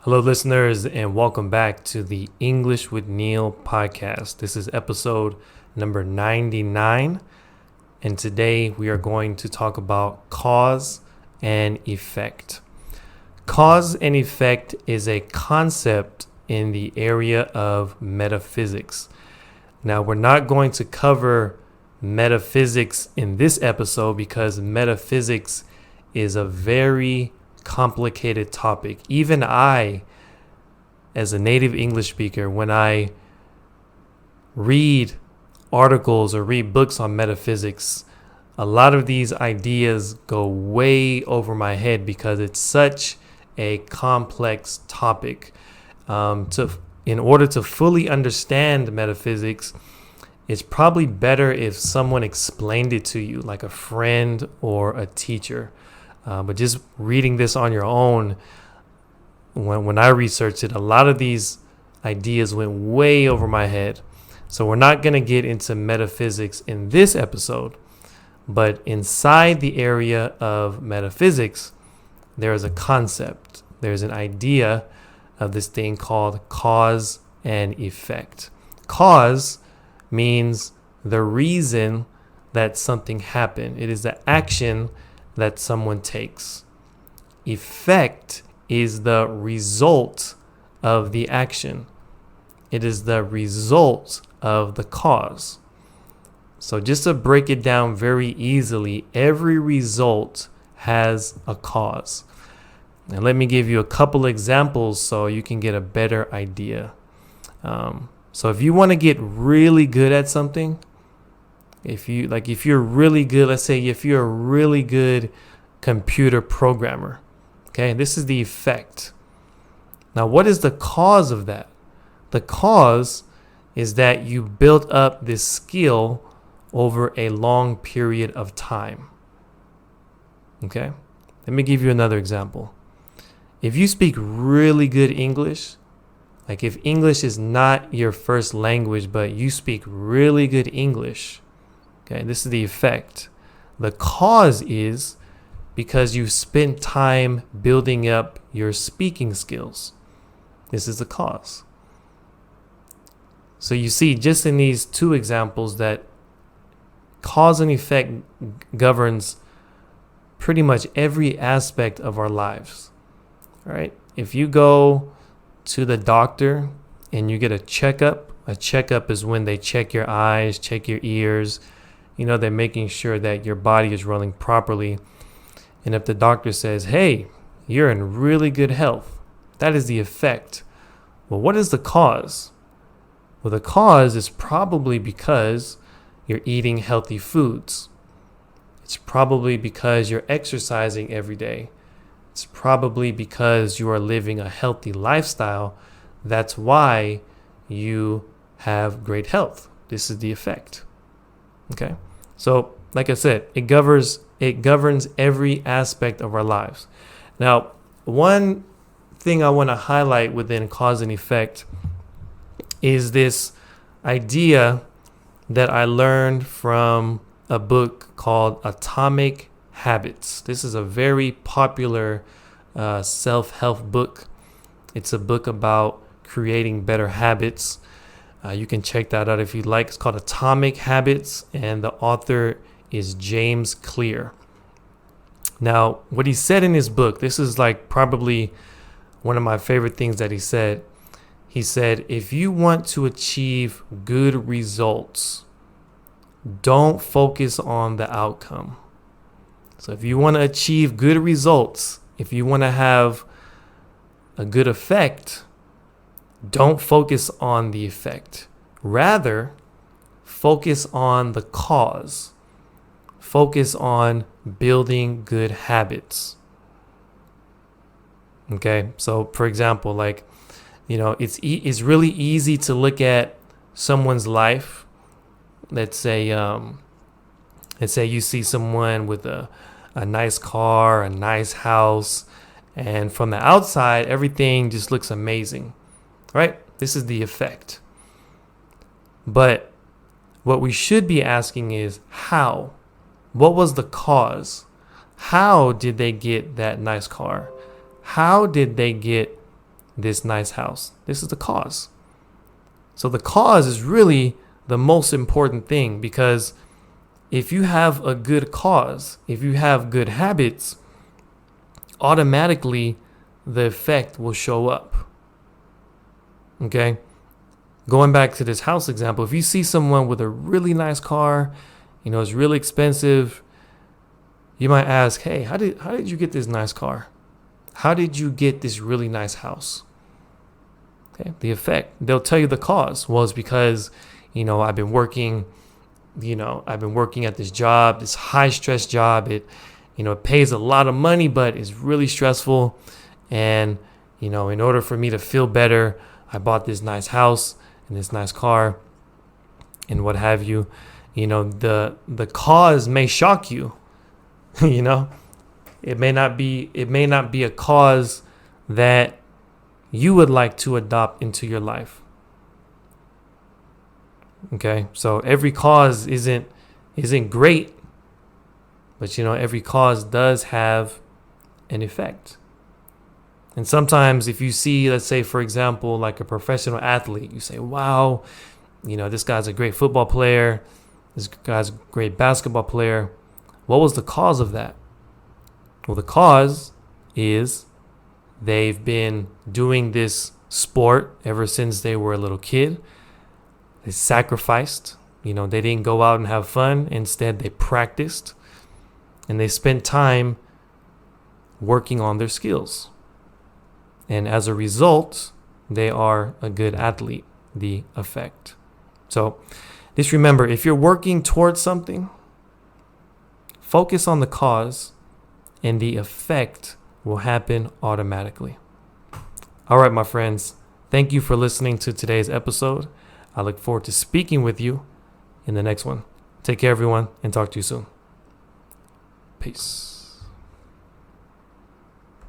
Hello, listeners, and welcome back to the English with Neil podcast. This is episode number 99, and today we are going to talk about cause and effect. Cause and effect is a concept in the area of metaphysics. Now, we're not going to cover metaphysics in this episode because metaphysics is a very complicated topic. Even I, as a native English speaker, when I read articles or read books on metaphysics, a lot of these ideas go way over my head because it's such a complex topic. In order to fully understand metaphysics, it's probably better if someone explained it to you, like a friend or a teacher. But just reading this on your own, when I researched it, a lot of these ideas went way over my head. So we're not going to get into metaphysics in this episode. But inside the area of metaphysics, there is a concept. There's an idea of this thing called cause and effect. Cause means the reason that something happened. It is the action that someone takes. Effect is the result of the action. It is the result of the cause. So just to break it down very easily, every result has a cause. Now let me give you a couple examples so you can get a better idea. So if you want to get really good at something, if you're really good, let's say if you're a really good computer programmer, okay, this is the effect. Now, what is the cause of that? The cause is that you built up this skill over a long period of time. Okay, let me give you another example. If you speak really good English, like if English is not your first language, but you speak really good English, okay, this is the effect. The cause is because you've spent time building up your speaking skills. This is the cause. So you see, just in these two examples, that cause and effect governs pretty much every aspect of our lives. All right? If you go to the doctor and you get a checkup is when they check your eyes, check your ears. They're making sure that your body is running properly. And if the doctor says, hey, you're in really good health, that is the effect. Well, what is the cause? Well, the cause is probably because you're eating healthy foods. It's probably because you're exercising every day. It's probably because you are living a healthy lifestyle. That's why you have great health. This is the effect. Okay, so like I said, it governs every aspect of our lives. Now, one thing I want to highlight within cause and effect is this idea that I learned from a book called Atomic Habits. This is a very popular self-help book. It's a book about creating better habits. You can check that out if you'd like. It's called Atomic Habits, and the author is James Clear. Now, what he said in his book, this is like probably one of my favorite things that he said. He said, if you want to achieve good results, don't focus on the outcome. So if you want to achieve good results, if you want to have a good effect, don't focus on the effect. Rather, focus on the cause. Focus on building good habits. Okay, so for example, it's really easy to look at someone's life. Let's say you see someone with a nice car, a nice house, and from the outside, everything just looks amazing, right? This is the effect. But what we should be asking is how? What was the cause? How did they get that nice car? How did they get this nice house. This is the cause. So the cause is really the most important thing, because if you have a good cause, if you have good habits, automatically the effect will show up. Okay? Going back to this house example, if you see someone with a really nice car, it's really expensive, you might ask, hey, how did you get this nice car? How did you get this really nice house? Okay, the effect. They'll tell you the cause. Well, it's because, I've been working at this job, this high stress job. It pays a lot of money, but it's really stressful. And, in order for me to feel better, I bought this nice house and this nice car and what have you. The cause may shock you. It may not be a cause that you would like to adopt into your life. Okay, so every cause isn't great, but every cause does have an effect. And sometimes if you see, let's say, for example, like a professional athlete, you say, wow, this guy's a great football player, this guy's a great basketball player. What was the cause of that? Well, the cause is they've been doing this sport ever since they were a little kid. They sacrificed. They didn't go out and have fun. Instead, they practiced. And they spent time working on their skills. And as a result, they are a good athlete. The effect. So just remember, if you're working towards something, focus on the cause, and the effect will happen automatically. All right, my friends. Thank you for listening to today's episode. I look forward to speaking with you in the next one. Take care, everyone, and talk to you soon. Peace.